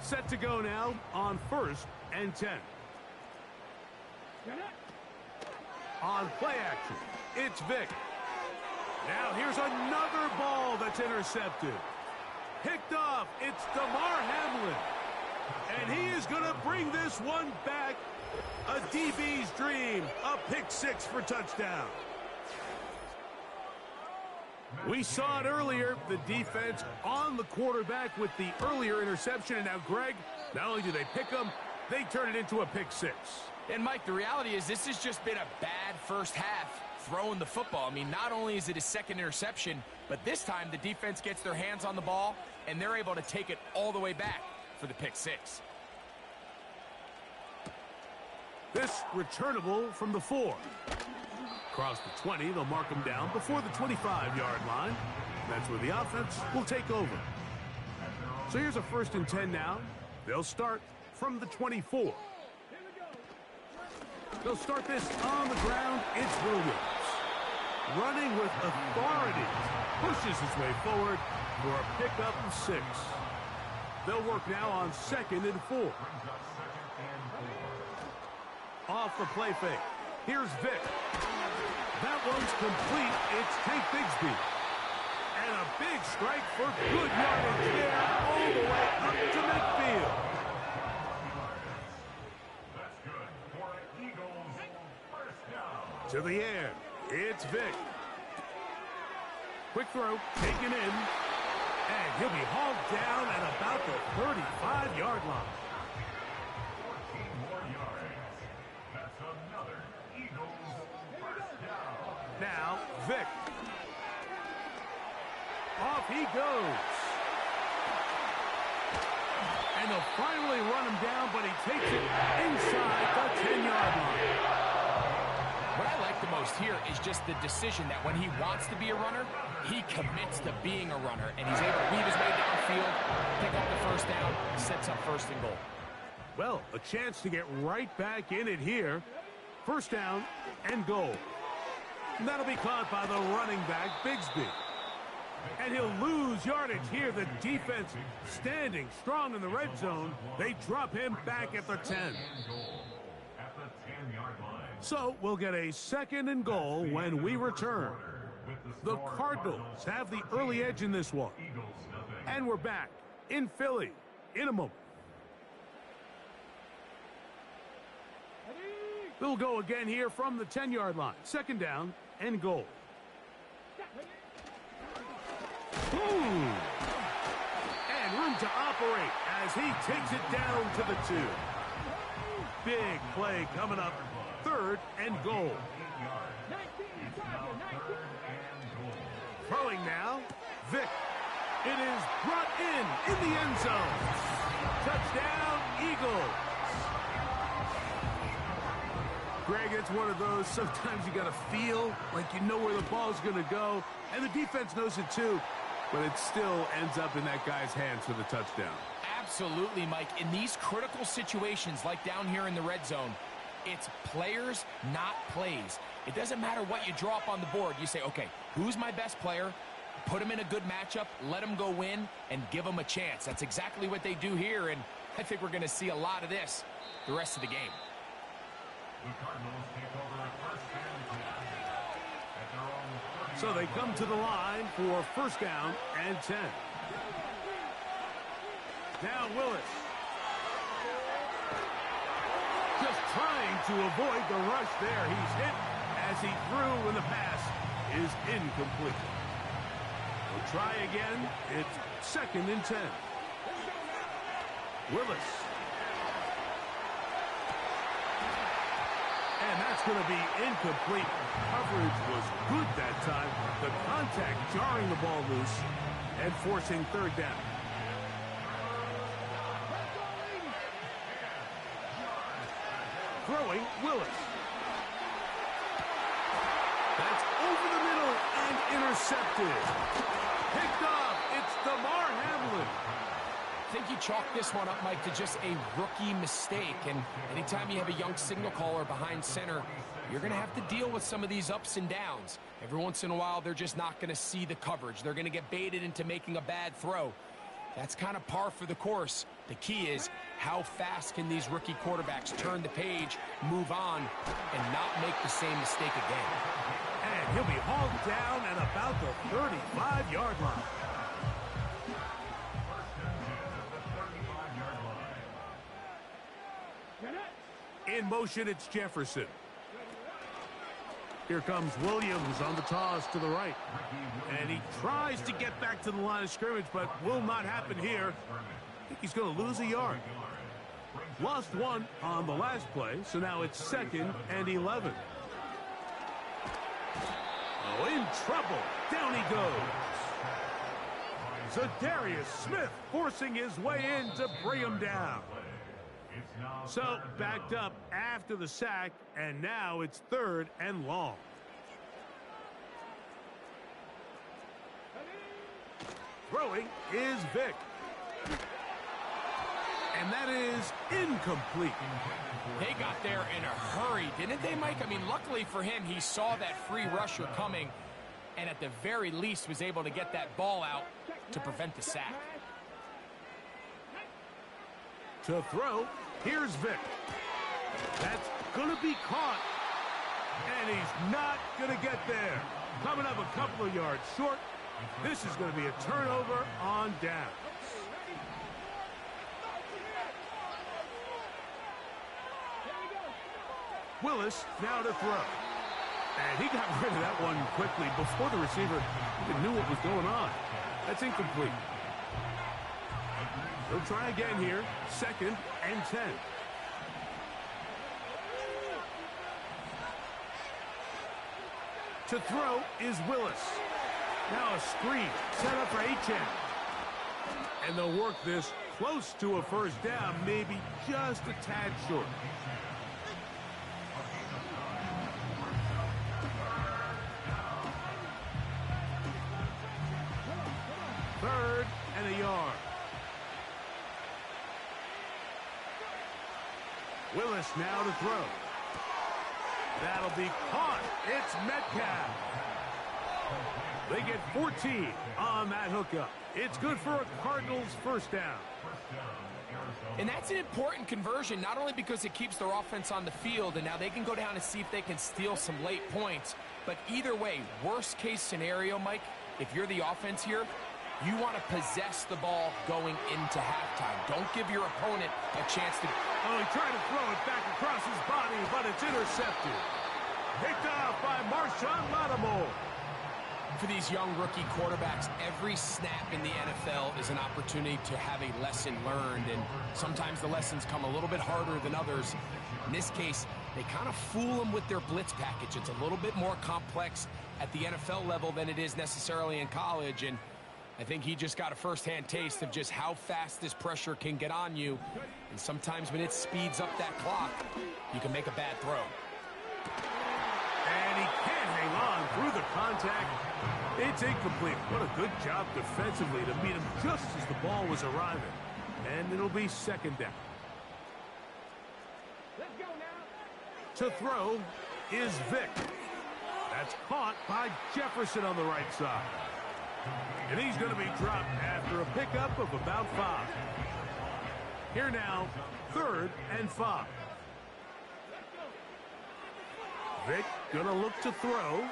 Set to go now on 1st and 10. On play action, it's Vick. Now here's another ball that's intercepted. Picked off, it's DeMar Hamlin. And he is going to bring this one back. A DB's dream, a pick 6 for touchdown. We saw it earlier, the defense on the quarterback with the earlier interception. And now, Greg, not only do they pick him, they turn it into a pick 6. And, Mike, the reality is this has just been a bad first half throwing the football. I mean, not only is it his second interception, but this time the defense gets their hands on the ball, and they're able to take it all the way back for the pick six. This returnable from the 4. Across the 20, they'll mark him down before the 25-yard line. That's where the offense will take over. So here's a 1st and 10 now. They'll start from the 24. They'll start this on the ground. It's Williams. Running with authority. Pushes his way forward for a pickup of 6. They'll work now on 2nd and 4. Off the play fake. Here's Vick. That one's complete. It's Tank Bigsby. And a big strike for good yardage there all the way up to midfield. To the air. It's Vick. Quick throw. Taken in. And he'll be hauled down at about the 35-yard line. Now, Vick. Off he goes. And they'll finally run him down, but he takes it inside the 10-yard line. What I like the most here is just the decision that when he wants to be a runner, he commits to being a runner, and he's able to weave his way downfield, pick up the first down, sets up 1st and goal. Well, a chance to get right back in it here. 1st down and goal. And that'll be caught by the running back, Bigsby. And he'll lose yardage here. The defense standing strong in the red zone. They drop him back at the 10. So we'll get a 2nd and goal when we return. The Cardinals have the early edge in this one. And we're back in Philly in a moment. They'll go again here from the 10-yard line. 2nd down and goal. Boom! And room to operate as he takes it down to the 2. Big play coming up. 3rd and goal. Throwing now. Vick. It is brought in the end zone. Touchdown, Eagles. Greg, it's one of those, sometimes you got to feel like you know where the ball's going to go, and the defense knows it too, but it still ends up in that guy's hands for the touchdown. Absolutely, Mike. In these critical situations, like down here in the red zone, it's players, not plays. It doesn't matter what you draw up on the board. You say, okay, who's my best player? Put him in a good matchup, let him go win, and give him a chance. That's exactly what they do here, and I think we're going to see a lot of this the rest of the game. So they come to the line for 1st down and 10. Now Willis. Just trying to avoid the rush there. He's hit as he threw when the pass is incomplete. We'll try again. It's 2nd and 10. Willis. And that's going to be incomplete. Coverage was good that time. The contact jarring the ball loose and forcing 3rd down. Throwing, Willis. That's over the middle and intercepted. Picked off. It's DeMar Hamlin. I think you chalk this one up, Mike, to just a rookie mistake. And anytime you have a young signal caller behind center, you're going to have to deal with some of these ups and downs. Every once in a while, they're just not going to see the coverage. They're going to get baited into making a bad throw. That's kind of par for the course. The key is how fast can these rookie quarterbacks turn the page, move on, and not make the same mistake again. And he'll be hauled down at about the 35-yard line. In motion, it's Jefferson. Here comes Williams on the toss to the right. And he tries to get back to the line of scrimmage, but will not happen here. I think he's going to lose a yard. Lost one on the last play, so now it's 2nd and 11. Oh, in trouble. Down he goes. Zadarius Smith forcing his way in to bring him down. So, backed up after the sack, and now it's 3rd and long. Throwing is Vick. And that is incomplete. They got there in a hurry, didn't they, Mike? I mean, luckily for him, he saw that free rusher coming, and at the very least was able to get that ball out to prevent the sack. To throw, here's Vick. That's going to be caught. And he's not going to get there. Coming up a couple of yards short. This is going to be a turnover on down. Willis now to throw. And he got rid of that one quickly before the receiver even knew what was going on. That's incomplete. He'll try again here. 2nd and 10. To throw is Willis. Now a screen set up for Achane. And they'll work this close to a first down, maybe just a tad short. Third and a yard. Willis now to throw. That'll be caught. It's Metcalf. They get 14 on that hookup. It's good for a Cardinals first down. And that's an important conversion, not only because it keeps their offense on the field, and now they can go down and see if they can steal some late points. But either way, worst case scenario, Mike, if you're the offense here, you want to possess the ball going into halftime. Don't give your opponent a chance to... Oh, he tried to throw it back across his body, but it's intercepted. Picked off by Marshawn Lattimore. For these young rookie quarterbacks, every snap in the NFL is an opportunity to have a lesson learned, and sometimes the lessons come a little bit harder than others. In this case, they kind of fool them with their blitz package. It's a little bit more complex at the NFL level than it is necessarily in college, and I think he just got a first-hand taste of just how fast this pressure can get on you, and sometimes when it speeds up that clock, you can make a bad throw. And he can't hang on through the contact. It's incomplete. What a good job defensively to meet him just as the ball was arriving. And it'll be 2nd down. Let's go now. To throw is Vick. That's caught by Jefferson on the right side. And he's going to be dropped after a pickup of about 5. Here now, 3rd and 5. Vick gonna look to throw.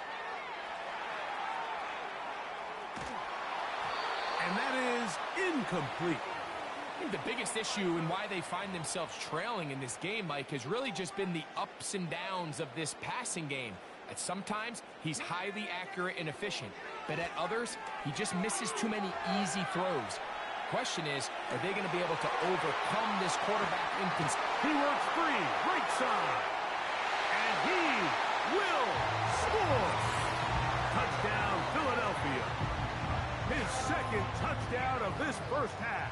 And that is incomplete. I think the biggest issue and why they find themselves trailing in this game, Mike, has really just been the ups and downs of this passing game. At sometimes, he's highly accurate and efficient, but at others, he just misses too many easy throws. Question is, are they going to be able to overcome this quarterback inconsistency? He works free, right side. And he will score. Touchdown, Philadelphia. His 2nd touchdown of this first half.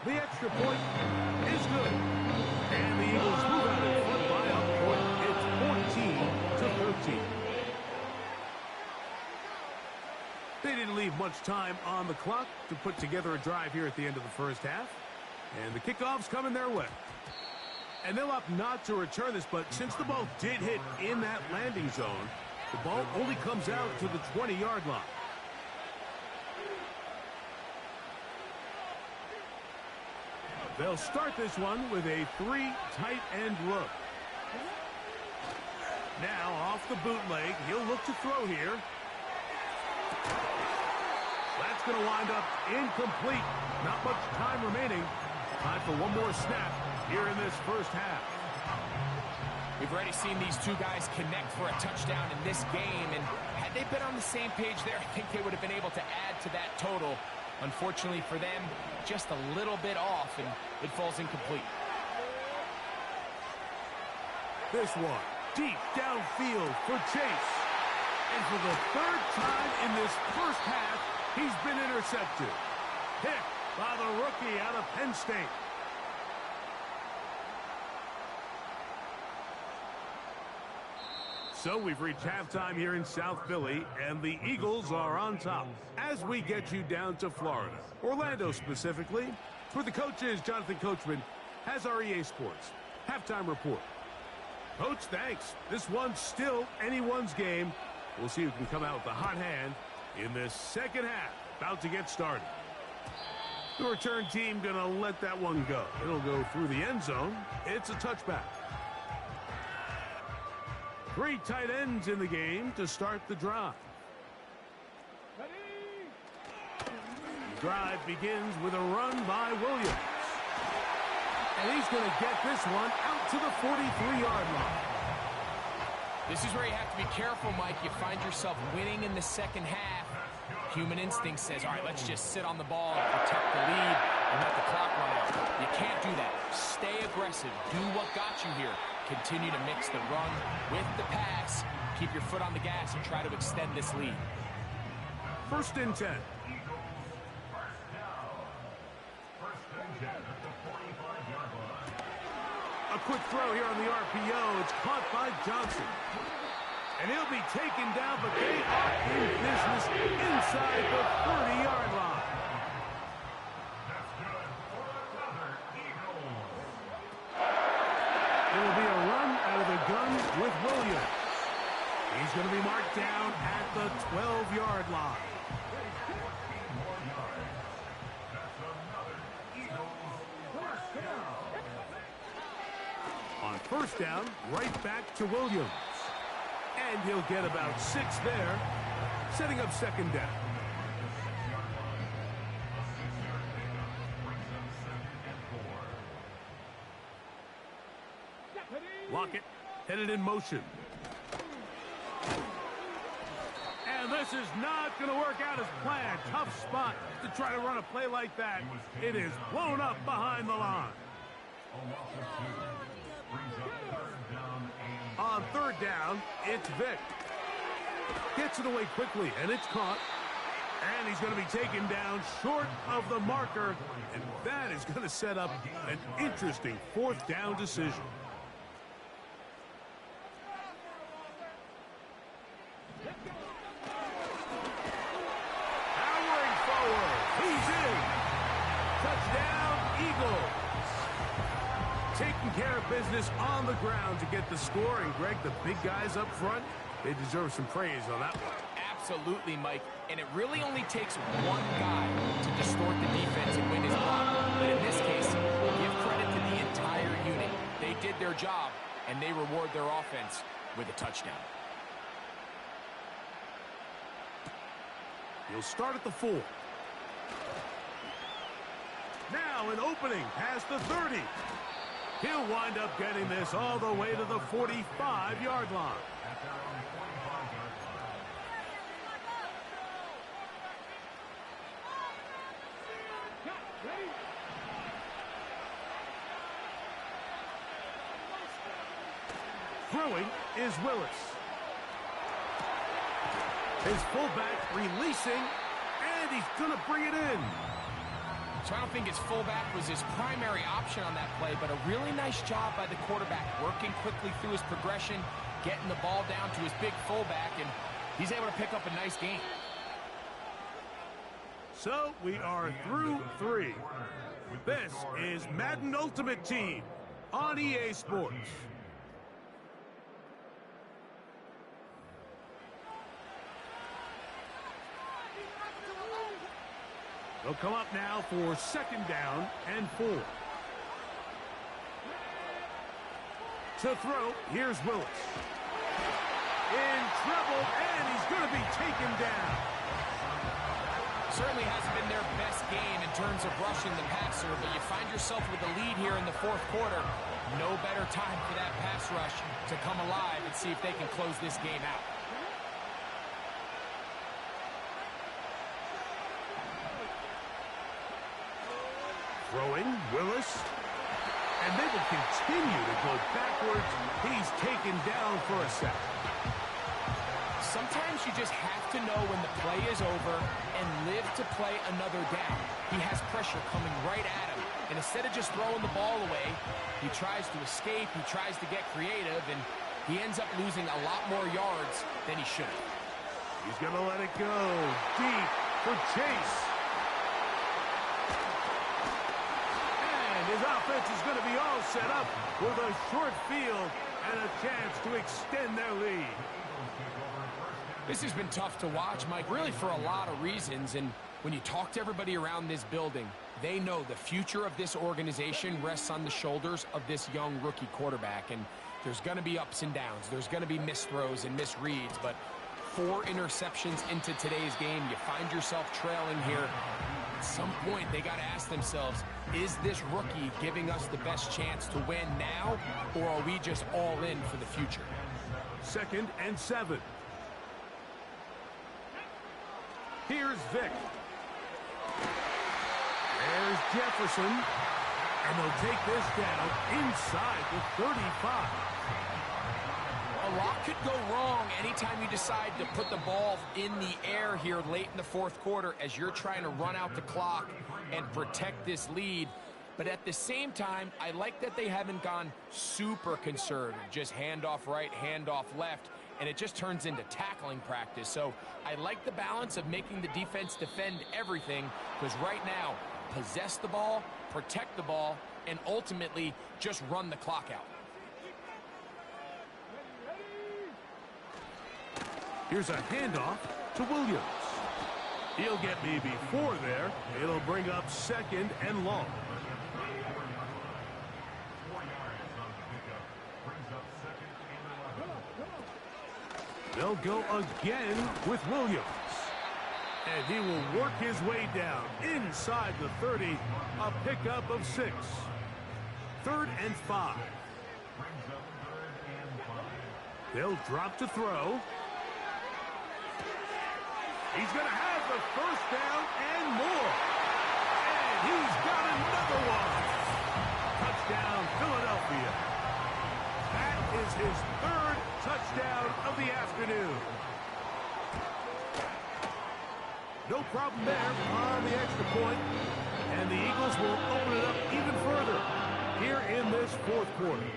The extra point is good. And the Eagles move out in front by a point. It's 14-13. They didn't leave much time on the clock to put together a drive here at the end of the first half. And the kickoff's coming their way. And they'll opt not to return this, but since the ball did hit in that landing zone, the ball only comes out to the 20-yard line. They'll start this one with a 3 tight end look. Now off the bootleg, he'll look to throw here. That's going to wind up incomplete. Not much time remaining. Time for one more snap here in this first half. We've already seen these two guys connect for a touchdown in this game, and had they been on the same page there, I think they would have been able to add to that total. Unfortunately for them, just a little bit off, and it falls incomplete. This one, deep downfield for Chase. And for the third time in this first half, he's been intercepted. Picked by the rookie out of Penn State. So we've reached halftime here in South Philly, and the Eagles are on top. As we get you down to Florida, Orlando specifically, for the coaches, Jonathan Coachman has our EA Sports halftime report. Coach, thanks. This one's still anyone's game. We'll see who can come out with the hot hand in this second half. About to get started. The return team going to let that one go. It'll go through the end zone. It's a touchback. 3 tight ends in the game to start the drive. The drive begins with a run by Williams. And he's going to get this one out to the 43-yard line. This is where you have to be careful, Mike. You find yourself winning in the second half. Human instinct says, all right, let's just sit on the ball and protect the lead and let the clock run out. You can't do that. Stay aggressive. Do what got you here. Continue to mix the run with the pass. Keep your foot on the gas and try to extend this lead. 1st and 10. A quick throw here on the RPO. It's caught by Johnson. And he'll be taken down, but they are in business inside the 30-yard line. It'll be a run out of the gun with Williams. He's going to be marked down at the 12-yard line. On 1st down, right back to Williams. And he'll get about 6 there, setting up 2nd down. Lockett headed in motion. And this is not going to work out as planned. Tough spot to try to run a play like that. It is blown up behind the line. On 3rd down, it's Vick. Gets it away quickly, and it's caught. And he's going to be taken down short of the marker. And that is going to set up an interesting 4th down decision. Powering forward. He's in. Touchdown, Eagles. Taking care of business on the ground to get the score. And, Greg, the big guys up front, they deserve some praise on that one. Absolutely, Mike. And it really only takes one guy to distort the defense and win his block. But in this case, give credit to the entire unit. They did their job, and they reward their offense with a touchdown. He'll start at the 4. Now an opening past the 30. He'll wind up getting this all the way to the 45-yard line. Throwing is Willis. His fullback releasing, and he's going to bring it in. So I don't think his fullback was his primary option on that play, but a really nice job by the quarterback, working quickly through his progression, getting the ball down to his big fullback, and he's able to pick up a nice gain. So we are through 3. This is Madden Ultimate Team on EA Sports. They'll come up now for 2nd down and 4. To throw, here's Willis. In trouble, and he's going to be taken down. Certainly hasn't been their best game in terms of rushing the passer, but you find yourself with a lead here in the 4th quarter. No better time for that pass rush to come alive and see if they can close this game out. Throwing, Willis. And they will continue to go backwards. He's taken down for a sack. Sometimes you just have to know when the play is over and live to play another down. He has pressure coming right at him. And instead of just throwing the ball away, he tries to escape, he tries to get creative, and he ends up losing a lot more yards than he should have. He's going to let it go deep for Chase. And his offense is going to be all set up with a short field and a chance to extend their lead. This has been tough to watch, Mike, really for a lot of reasons. And when you talk to everybody around this building, they know the future of this organization rests on the shoulders of this young rookie quarterback. And there's going to be ups and downs. There's going to be missed throws and misreads. But 4 interceptions into today's game, you find yourself trailing here. At some point, they got to ask themselves, is this rookie giving us the best chance to win now, or are we just all in for the future? 2nd and 7. Here's Vick. There's Jefferson. And they'll take this down inside the 35. A lot could go wrong anytime you decide to put the ball in the air here late in the 4th quarter as you're trying to run out the clock and protect this lead. But at the same time, I like that they haven't gone super conservative. Just handoff right, handoff left, and it just turns into tackling practice. So I like the balance of making the defense defend everything, because right now, possess the ball, protect the ball, and ultimately just run the clock out. Here's a handoff to Williams. He'll get maybe 4 there. It'll bring up 2nd and long. They'll go again with Williams. And he will work his way down inside the 30. A pickup of 6. 3rd and 5. They'll drop to throw. He's going to have the 1st down and more. And he's got another one. Touchdown, Philadelphia. That is his 3rd touchdown of the afternoon. No problem there on the extra point. And the Eagles will open it up even further here in this 4th quarter.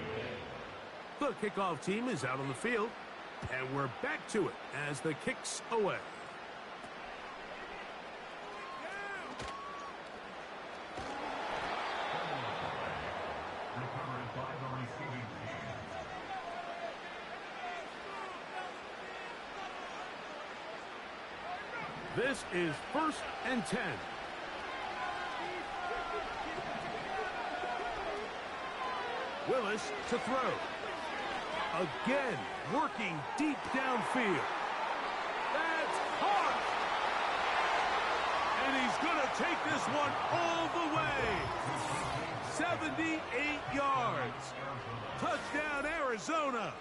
The kickoff team is out on the field. And we're back to it as the kick's away. This is 1st and 10. Willis to throw. Again, working deep downfield. That's hard. And he's going to take this one all the way. 78 yards. Touchdown, Arizona.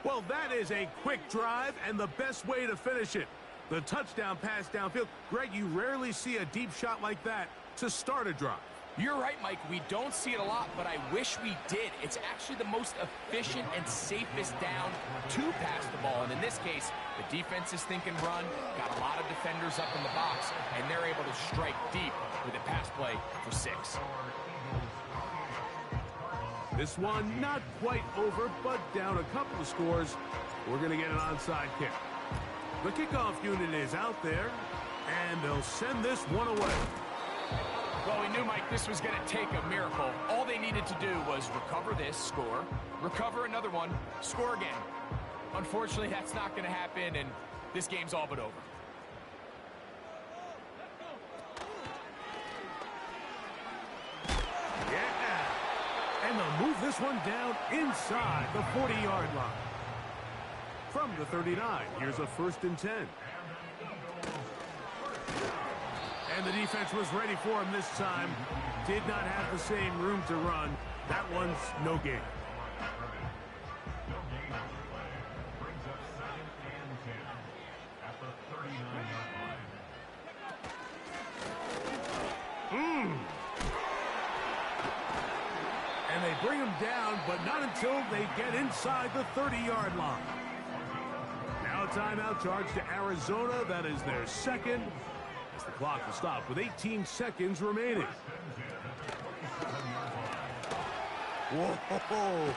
Well, that is a quick drive and the best way to finish it. The touchdown pass downfield. Greg, you rarely see a deep shot like that to start a drive. You're right, Mike. We don't see it a lot, but I wish we did. It's actually the most efficient and safest down to pass the ball. And in this case, the defense is thinking run, got a lot of defenders up in the box, and they're able to strike deep with a pass play for 6. This one not quite over, but down a couple of scores. We're going to get an onside kick. The kickoff unit is out there, and they'll send this one away. Well, we knew, Mike, this was going to take a miracle. All they needed to do was recover this, score, recover another one, score again. Unfortunately, that's not going to happen, and this game's all but over. And they'll move this one down inside the 40-yard line. From the 39, here's a 1st and 10. And the defense was ready for him this time. Did not have the same room to run. That one's no gain. bring them down, but not until they get inside the 30-yard line. Now a timeout charge to Arizona. That is their second. As the clock will stop with 18 seconds remaining. Whoa.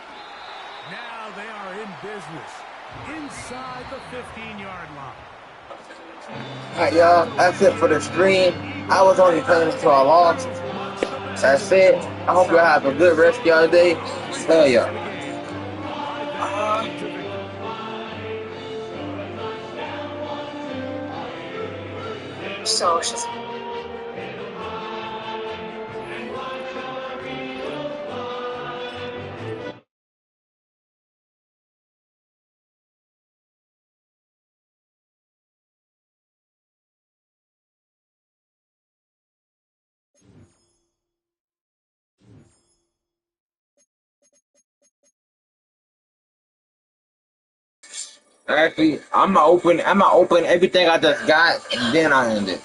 Now they are in business inside the 15-yard line. Alright, y'all. That's it for the stream. I was only playing until I lost. That's it. I hope y'all have a good rest of y'all day. Hell yeah. So she's Actually, I'm gonna open everything I just got, and then I end it.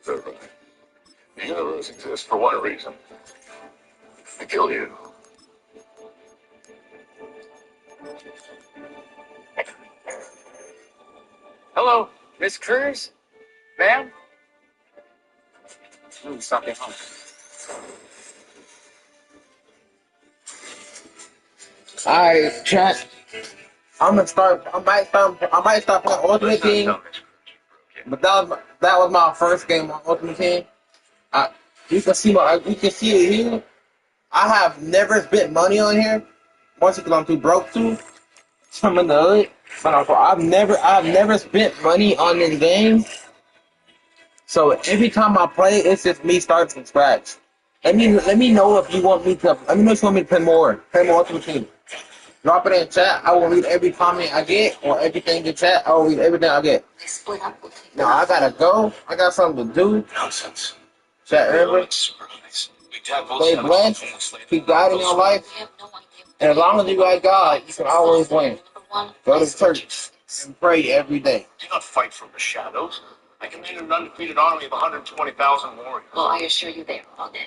Very right. The universe exists for one reason. To kill you. Hello, Miss Cruz? Ma'am? Something home. Alright, chat. I might start playing Ultimate Team. But that was my first game on Ultimate Team. You can see it here. I have never spent money on here. Mostly because I'm too broke to. I'm in the hood. But I've never spent money on this game. So every time I play, it's just me starting from scratch. Let me know if you want me to. Let me know if you want me to play more. Play more Ultimate Team. Drop it in chat. I will read every comment I get or everything in chat. I will read everything I get. Now I gotta go. I got something to do. Nonsense. Chat early. Stay blessed. Keep God in your life. And as long as you got God, you can always win. Go to church and pray every day. Do not fight from the shadows. I command an undefeated army of 120,000 warriors. Well, I assure you they are all dead.